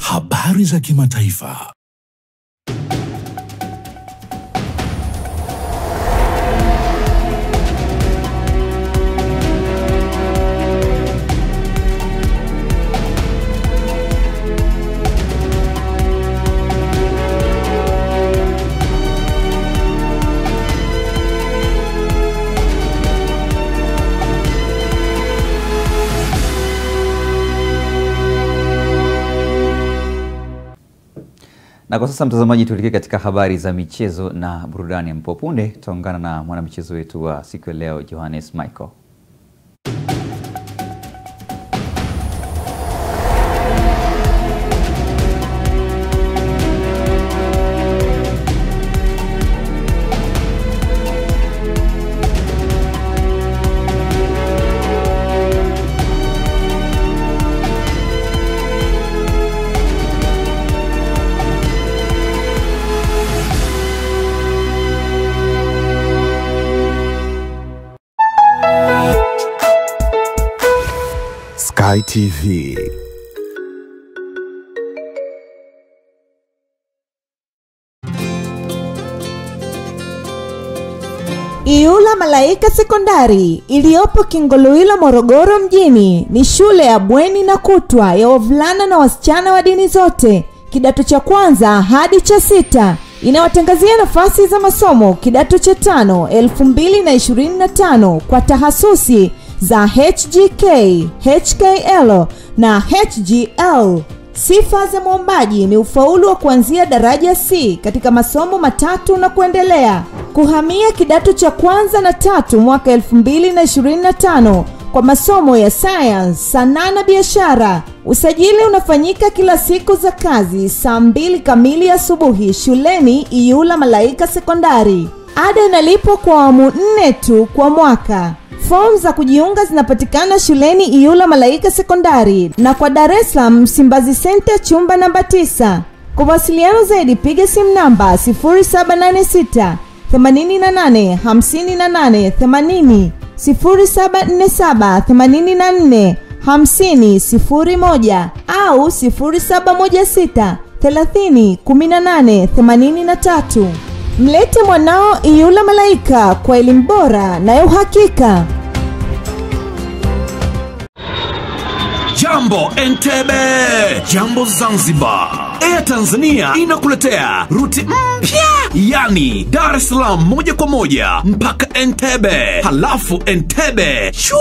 Habari za kimataifa. Na kwa sasa mtazamaji, tuelekee katika habari za michezo na burudani. Ambapo punde tutaungana na mwanamichezo wetu wa siku ya leo Johannes Michael. Sky TV. Iyula Malaika Sekondari iliyopo Kingoluila Morogoro mjini ni shule ya bweni na kutwa ya wavulana na wasichana wa dini zote, kidato cha kwanza hadi cha 6. Inawatangazia nafasi za masomo kidato cha 5 2025 kwa tahasusi za HGK, HKL na HGL. Sifa za mwombaji ni ufaulu wa kuanzia daraja C katika masomo matatu na kuendelea. Kuhamia kidato cha kwanza na 3 mwaka 2025 kwa masomo ya science, sanaa na biashara. Usajili unafanyika kila siku za kazi saa 2 kamili asubuhi shuleni Iyula Malaika Sekondari. Ada inalipwa kwa awamu 4 tu kwa mwaka. Form za kujiunga zinapatikana shuleni Iyula Malaika Sekondari na kwa Dar es Salaam Msimbazi Center chumba namba 9. Kwa wasiliano zaidi piga simu namba 0786 88 58 80, 0747 84 50 01 au 0716 30 18 83. Mlete mwanao Iyula Malaika kwa elimu bora na ya uhakika. Jambo Entebbe, Jambo Zanzibar. Air Tanzania inakuletea ruti mpya, yani Dar es Salaam moja kwa moja mpaka Entebbe, halafu Entebbe shwa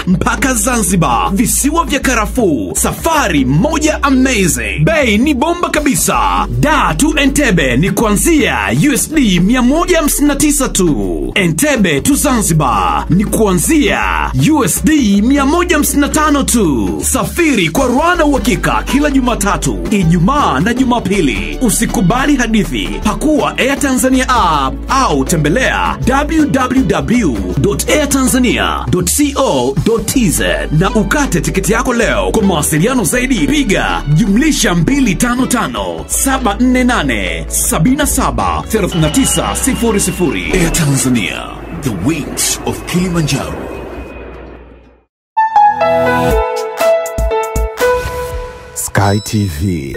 mpaka Zanzibar, visiwa vya karafuu. Safari moja amazing, bei ni bomba kabisa. Dar to Entebbe ni kuanzia USD 159 tu. Entebbe to Zanzibar ni kuanzia USD 155 tu. Safiri kwa Rwanda uhakika kila Jumatatu, Ijumaa Ijumaa na Jumapili. Usikubali hadithi. Pakua Air Tanzania app au tembelea www.airtanzania.co.tz na ukate tiketi yako leo. Kwa mawasiliano zaidi piga +255 748 77 3900. Air Tanzania, the wings of Kilimanjaro. Sky TV.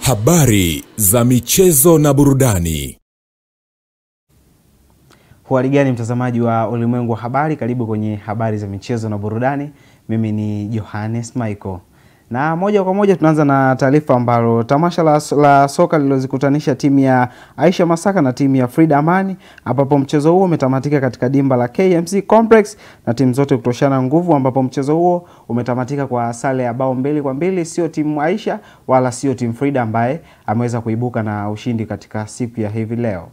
Habari za michezo na burudani. Hali gani mtazamaji wa Ulimwengu wa Habari, karibu kwenye habari za michezo na burudani. Mimi ni Johannes Michael. Na moja kwa moja tunaanza na taarifa ambalo tamasha la soka lilozikutanisha timu ya Aisha Masaka na timu ya Frida Amani, ambapo mchezo huo umetamatika katika dimba la KMC Complex na timu zote kutoshana nguvu, ambapo mchezo huo umetamatika kwa sare ya bao 2-2. Sio timu Aisha wala sio timu Frida ambaye ameweza kuibuka na ushindi katika siku ya hivi leo.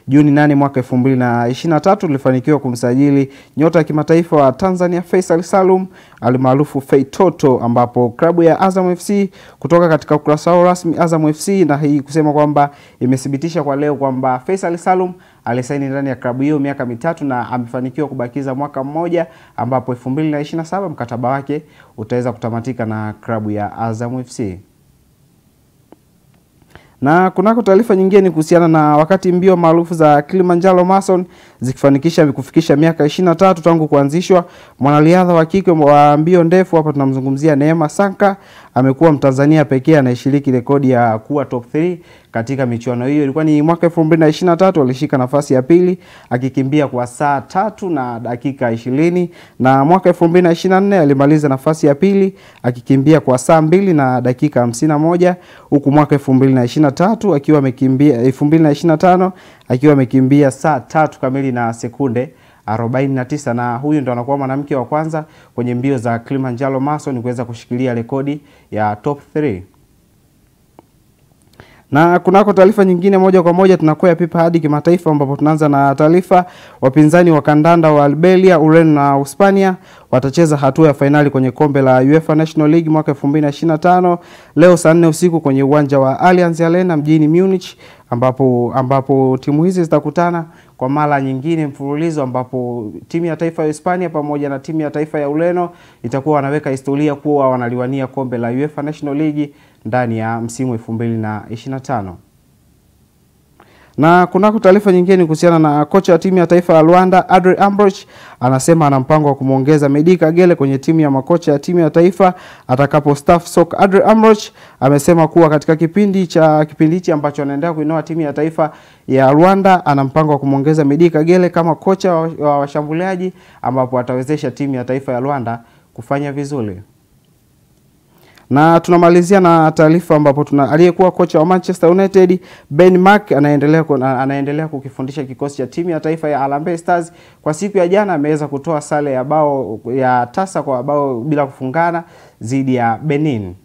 Juni 8 mwaka 2023 tulifanikiwa kumsajili nyota ya kimataifa wa Tanzania Faisal Salum alimaarufu Feitoto, ambapo klabu ya Azam FC kutoka katika ukurasa wao rasmi Azam FC, na hii kusema kwamba imethibitisha kwa leo kwamba Faisal Salum alisaini ndani ya klabu hiyo miaka 3 na amefanikiwa kubakiza mwaka mmoja, ambapo 2027 mkataba wake utaweza kutamatika na klabu ya Azam FC. Na kunako taarifa nyingine ni kuhusiana na wakati mbio maarufu za Kilimanjaro Marathon zikifanikisha kufikisha miaka 23 tangu kuanzishwa, mwanariadha wa kike wa mbio ndefu, hapa tunamzungumzia Neema Sanka, amekuwa Mtanzania pekee anayeshiriki rekodi ya kuwa top 3 katika michuano hiyo. Ilikuwa ni mwaka 2023, alishika nafasi ya pili akikimbia kwa saa 3 na dakika 20, na mwaka 2024 alimaliza nafasi ya pili akikimbia kwa saa 2 na dakika 51, huku mwaka 2023 akiwa amekimbia 2025 akiwa amekimbia saa 3 kamili na sekunde 49, na huyu ndo anakuwa mwanamke wa kwanza kwenye mbio za Kilimanjaro Marathon kuweza kushikilia rekodi ya top 3. Na kunako taarifa nyingine moja kwa moja tunakwea pipa hadi kimataifa, ambapo tunaanza na taarifa wapinzani wa kandanda wa Algeria, Ureno na Hispania watacheza hatua ya finali kwenye kombe la UEFA National League mwaka 2025 leo saa 4 usiku kwenye uwanja wa Allianz Arena mjini Munich, ambapo timu hizi zitakutana kwa mara nyingine mfululizo, ambapo timu ya taifa ya Hispania pamoja na timu ya taifa ya Ureno itakuwa wanaweka historia kuwa wanaliwania kombe la UEFA National League ndani ya msimu 2025. Na kunako taarifa nyingine kuhusiana na kocha wa timu ya taifa ya Rwanda Adrien Ambrose, anasema ana mpango wa kumuongeza Meddie Kagere kwenye timu ya makocha ya timu ya taifa atakapo staff soka. Adrien Ambrose amesema kuwa katika kipindi hichi ambacho anaendelea kuinoa timu ya taifa ya Rwanda, ana mpango wa kumuongeza Meddie Kagere kama kocha wa washambuliaji, ambapo atawezesha timu ya taifa ya Rwanda kufanya vizuri. Na tunamalizia na taarifa ambapo aliyekuwa kocha wa Manchester United Ben Mark anaendelea kukifundisha kikosi cha timu ya taifa ya Harambee Stars. Kwa siku ya jana ameweza kutoa sare ya bao ya tasa kwa bao bila kufungana dhidi ya Benin.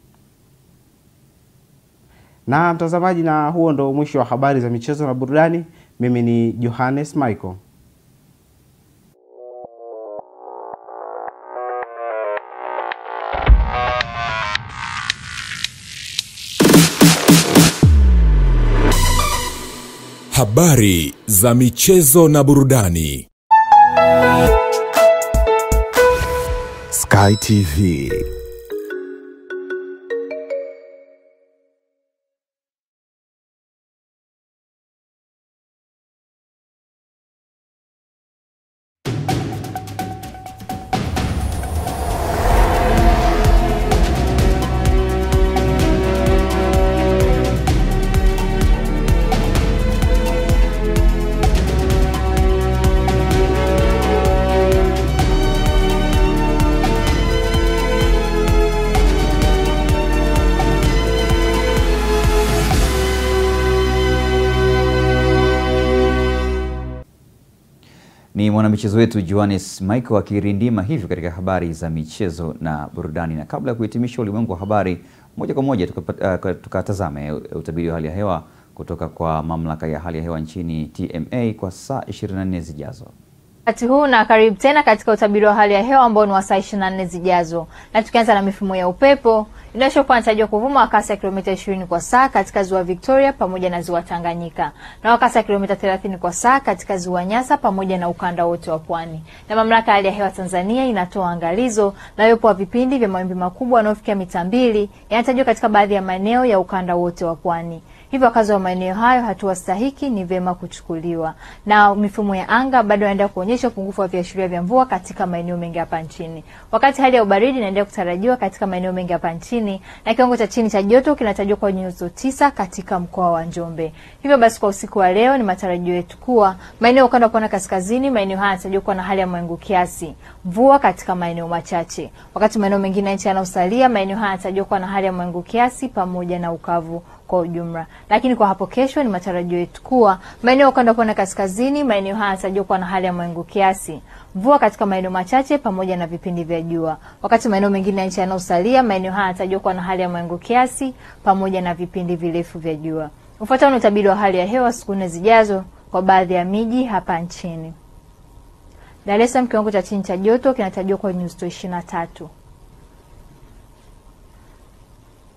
Na mtazamaji, na huo ndo mwisho wa habari za michezo na burudani. Mimi ni Johannes Michael. Habari za michezo na burudani. Sky TV. Ni mwanamichezo wetu Johannes Michael akirindima hivyo katika habari za michezo na burudani. Na kabla ya kuhitimisha ulimwengu wa habari, moja kwa moja tukatazame utabiri wa hali ya hewa kutoka kwa mamlaka ya hali ya hewa nchini TMA kwa saa 24 zijazo. Wakati huu na karibu tena katika utabiri wa hali ya hewa ambao ni wa saa 24 zijazo. Na tukianza na mifumo ya upepo, inashokuwa inatarajiwa kuvuma kwa kasi ya kilomita 20 kwa saa katika ziwa Victoria pamoja na ziwa Tanganyika, na kwa kasi ya kilomita 30 kwa saa katika ziwa Nyasa pamoja na ukanda wote wa pwani. Na mamlaka ya hali ya hewa Tanzania inatoa angalizo la uwepo wa vipindi vya mawimbi makubwa yanayofikia mita 2 yanatarajiwa katika baadhi ya maeneo ya ukanda wote wa pwani. Hivyo wakazi wa maeneo hayo hatua stahiki ni vema kuchukuliwa. Na mifumo ya anga bado inaendelea kuonyesha upungufu wa viashiria vya mvua katika maeneo mengi hapa nchini. Wakati hali ya ubaridi inaendelea kutarajiwa katika maeneo mengi hapa nchini, na kiwango cha chini cha joto kinatajwa kwa nyuzi 9 katika mkoa wa Njombe. Hivyo basi kwa usiku wa leo ni matarajio yetu kuwa maeneo ukanda wa pwani kaskazini, maeneo haya yanatajwa kuwa na hali ya mawingu kiasi, mvua katika maeneo machache. Wakati maeneo mengine nchi yanayosalia, maeneo haya yanatajwa kuwa na hali ya mawingu kiasi pamoja na ukavu kwa ujumla. Lakini kwa hapo kesho ni matarajio yetu kuwa maeneo ukanda wa pwani kaskazini, maeneo haya yanatajwa kuwa na hali ya mawingu kiasi, mvua katika maeneo machache pamoja na vipindi vya jua. Wakati maeneo mengine ya nchi yanayosalia, maeneo haya yanatajwa kuwa na hali ya mawingu kiasi pamoja na vipindi virefu vya jua. Ufuatao ni utabiri wa hali ya hewa siku 4 zijazo kwa baadhi ya miji hapa nchini. Dar es Salaam kiwango cha chini cha joto kinatajwa kwa nyuzi 23.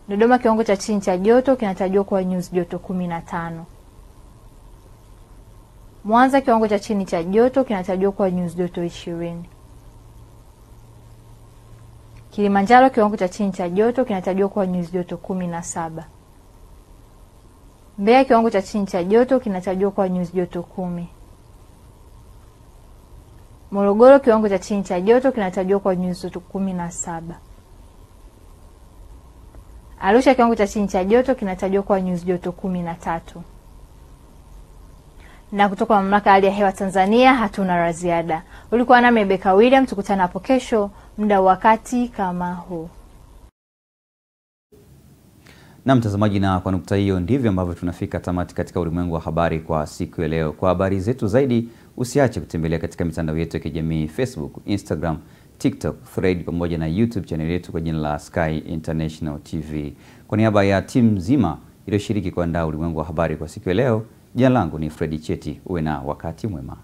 Dodoma kiwango cha chini cha joto kinatajwa kwa nyuzi joto 15. Mwanza kiwango cha chini cha joto kinatajwa kwa nyuzi joto 20. Kilimanjaro kiwango cha chini cha joto kinatajwa kwa nyuzi joto 17. Mbeya kiwango cha chini cha joto kinatajwa kwa nyuzi joto 10. Morogoro kiwango cha chini cha joto kinatajwa kwa nyuzi joto 17. Arusha kiwango cha chini cha joto kinatajwa kwa nyuzi joto 13. Na kutoka mamlaka ya hali ya hewa Tanzania hatuna la ziada. Ulikuwa nami Rebecca William, tukutana hapo kesho muda wakati kama huu. Na mtazamaji, na kwa nukta hiyo ndivyo ambavyo tunafika tamati katika ulimwengu wa habari kwa siku ya leo. Kwa habari zetu zaidi usiache kutembelea katika mitandao yetu ya kijamii Facebook, Instagram, TikTok, Thread pamoja na YouTube channel yetu kwa jina la Sky International TV. Kwa niaba ya timu nzima iliyoshiriki kuandaa ulimwengu wa habari kwa siku ya leo, jina langu ni Freddy Cheti. Uwe na wakati mwema.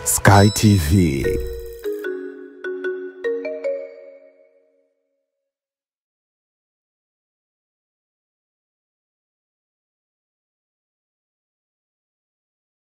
Sky TV.